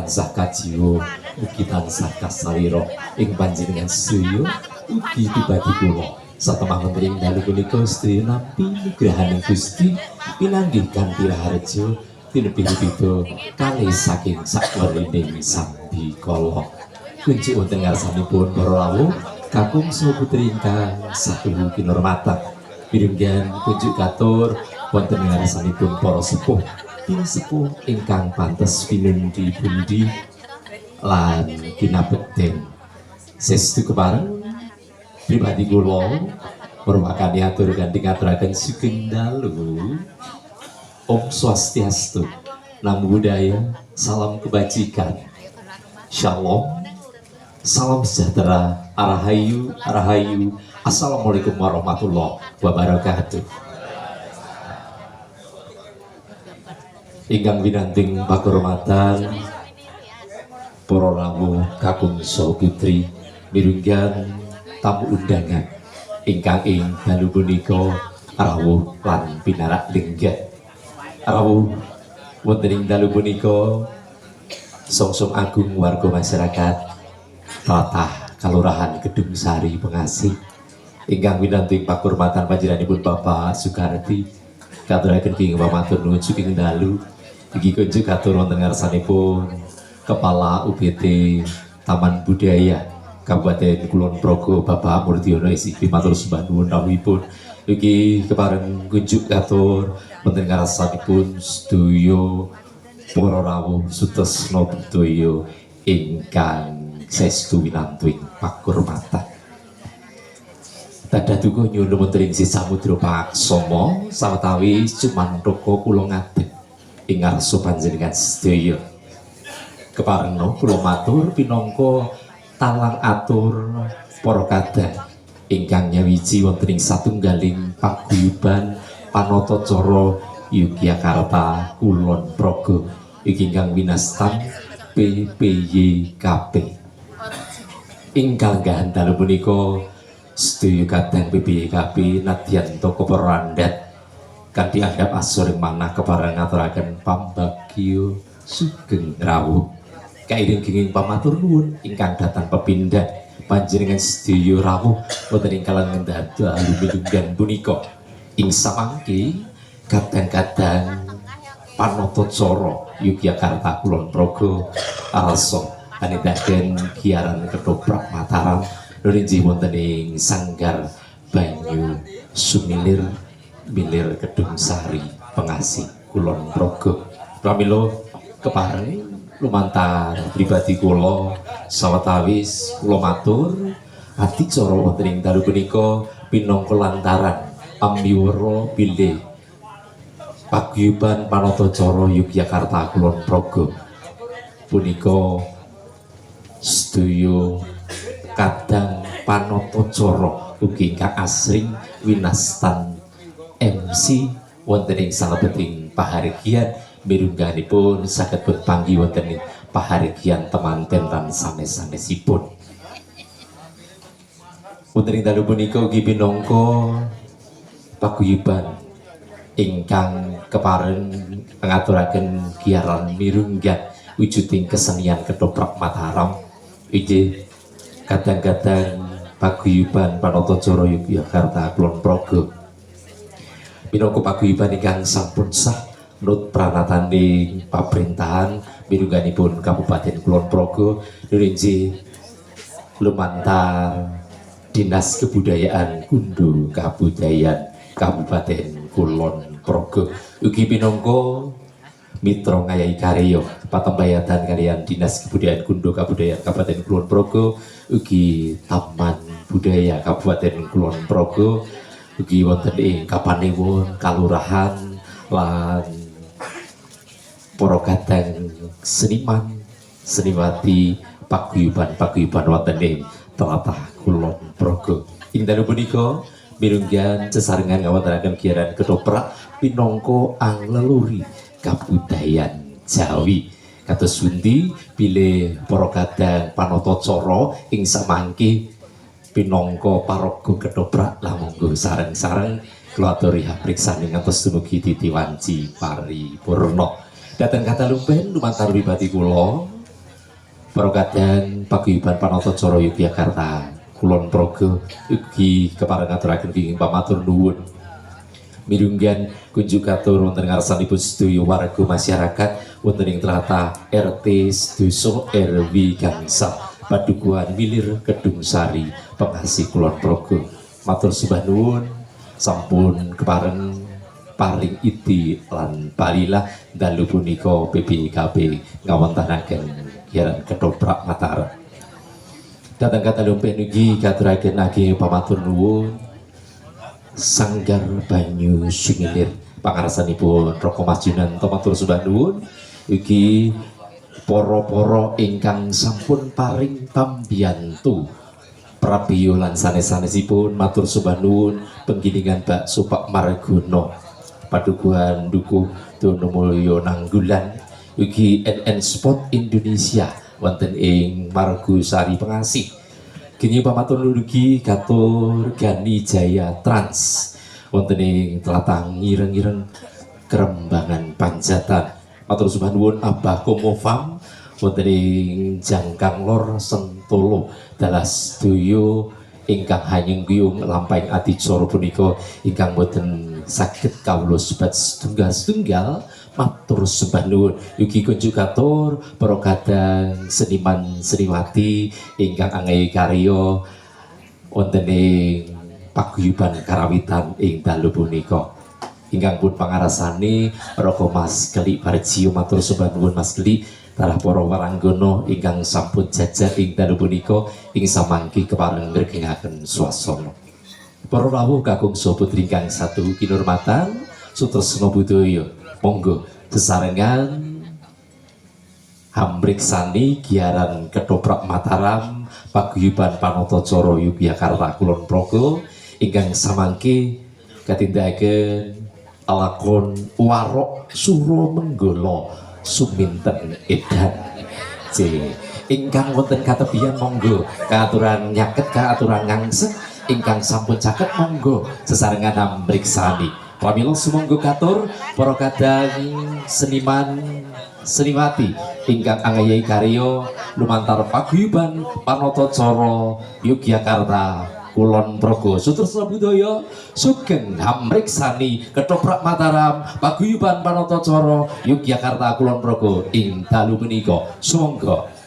tansah kajiwa ugi tansah kasalira ing panjenengan sedaya ugi pribadi kula satemah wonten ing dalu punika sedaya nampi nugrahaning Gusti pinanggih kanthi raharja tinebih pito kalih saking sakwarnining sambi kala kunjuk wonten ngarsanipun para rawuh kakung saha putri ingkang saking kinurmatan pirenggan kunjuk katur wonten ngarsanipun para sepuh sepuh ingkang pantes pinundi-pundi lan kinabekten sestu kepareng pribadi kula merupakan atur kanthi ngaturaken sugeng dalu Om Swastiastu, Namo Buddhaya, salam kebajikan, Shalom, salam sejahtera, Arahayu, Arahayu, Assalamualaikum warahmatullahi wabarakatuh. Ingkang winanting pakurmatan, para rawuh kakung saha putri mirunggan tamu undangan ingkang ing dalu punika rawuh lan pinarak lenggah. Rawuh wonten ing dalu punika songsong agung warga masyarakat tlatah Kalurahan Kedung Sari Pengasih ingkang winanting pakurmatan panjenenganipun Bapak Sukarti katuraken kenging pamatur nuwun saking dalu iki kunjuk katur wonten ngarsanipun Kepala UPT Taman Budaya Kabupaten Kulon Progo Bapak Murdiono Isih matur sembah nuwun rawuhipun iki kepareng kunjuk katur wonten ngarsanipun sedaya para rawuh sutresna budaya ingkang saestu winantuing pakurmatan. Dadah duka nyuwun wonten ing Samudra Paksama sawetawis cumantaka kula ngadeg ing ngarsa panjenengan sedaya. Keparengna kula matur pinangka talang atur para kadang ingkang nyawiji wonten ing satunggaling paguyuban Panatacara Yogyakarta Kulon Progo iki ingkang winastan PPYKP. Ingkang ganggan dalu punika sedaya kadang PPYKP nadyan toko perandat kanthi andhap asor manah kepareng ngaturaken pambagya sugeng rawuh kairing kenging pamatur nuwun ingkang datang pepindhan panjenengan sedaya rawuh wonten ing kalangan dalu milunggan punika ing samangke kadang-kadang Panatacara Yogyakarta Kulon Progo arsa anedaken giaran ketoprak Mataram nurinji wonten ing sanggar banyu sumilir milir Kedung Sari Pengasih Kulon Progo. Pramila kepareng lumantar pribadi kula sawetawis kula matur adicara wonten ing dalu punika pinangka lantaran ambiwara bilih paguyuban Panatacara Yogyakarta Kulon Progo punika sedaya kadang Panatacara ugi ingkang asring winastan MC wonten ing salebeting pahargyan mirungganipun saged panggi wonten ing pahargyan temanten lan sanes-sanesipun. Wonten ing dalu punika ugi pinangka paguyuban ingkang kepareng ngaturaken giaran mirunggan wujuding kesenian ketoprak Mataram inggih kadang-kadang paguyuban Panatacara Yogyakarta Kulon Progo minangka paguyuban ingkang sampun sah nut pranataning pamerintahan mirungganipun Kabupaten Kulon Progo nurinji lumantar Dinas Kebudayaan Kundo Kabudayaan Kabupaten Kulon Progo ugi pinangka mitra ngayahi karya patembayatan kalian Dinas Kebudayaan Kundo Kabudayaan Kabupaten Kulon Progo ugi Taman Budaya Kabupaten Kulon Progo ugi wonten ing Kapanewon Kalurahan lan para kadang seniman seniwati paguyuban wonten ing tlatah Kulon Progo. Ing dalu punika mirunggan sesarengan ngawontenaken giaran ketoprak pinangka angleluri kabudayaan Jawi kados pundi bilih para kadang Panatacara ing samangke pinangka paraga ketoprak la monggo sareng-sareng kula aturi hapriksani ngantos dumugi titi wanci paripurna. Dateng kata lumpen lumantar pribadi kula para kadang paguyuban Panatacara Yogyakarta Kulon Progo ugi kepareng ngaturaken kenging pamatur nuwun mirunggan kunjuk katur wonten ngarsanipun sedaya warga masyarakat wonten ing tlatah RT Sedoso RW Gangsal Padukuhan Milir Kedung Sari Pengasih Kulon Progo matur sembah nuwun sampun kepareng paring iti lan parilah dalu punika PPKB ngawontenaken giaran Ketoprak Mataram datang kata lumpen ugi katuraken ageng pamatur nuwun Sanggar Banyu Sumilir pangarsanipun Roko Masjunan matur sembah nuwun ugi poro-poro ingkang sampun paring pambiyantu prabiyo lan sanes-sanesipun matur sembah nuwun penggilingan bakso Pak Margono Padukuhan Dukuh Donomulyo Nanggulan ugi NN Sport Indonesia wonten ing Margosari Pengasih geni pamatur nurugi katur Gani Jaya Trans wonten ing tlatah ngireng-ireng Kerembangan Panjatan matur sembah nuwun Abah Komo Farm wonten ing Jangkang Lor Sentolo dalas doyo ingkang hanyeng-guyung lampahing adicara punika ingkang boten saged kawula sebat setunggal-setunggal matur sembah nuwun ugi kunjuk katur para kadang seniman seniwati ingkang angge karya wonten ing paguyuban karawitan ing dalu punika ingkang pun pangarasane Roko Mas Geli Parjio matur sembah nuwun Mas Geli talah para waranggono ingkang sampun jajar ing dalu punika ing samangke kepareng ngregengaken swasana para rawuh kakung saha putri ingkang satu kinurmatan sutresna budaya monggo sesarengan hambriksani giaran Ketoprak Mataram paguyuban Panatacara Yogyakarta Kulon Progo ingkang samangke katindakaken lakon Warok Suro Menggala Suminten Edan C ingkang wonten katebian monggo kaaturan nyaket kaaturan ngangset ingkang sampun caket monggo sesarengan amriksani pramila sumangga katur para kadang seniman seniwati ingkang anggayahi karya lumantar paguyuban Panatacara Yogyakarta Kulon Progo sutresna budaya sugeng hamriksani Ketoprak Mataram paguyuban Panatacara Yogyakarta Kulon Progo ing dalu menika sumangga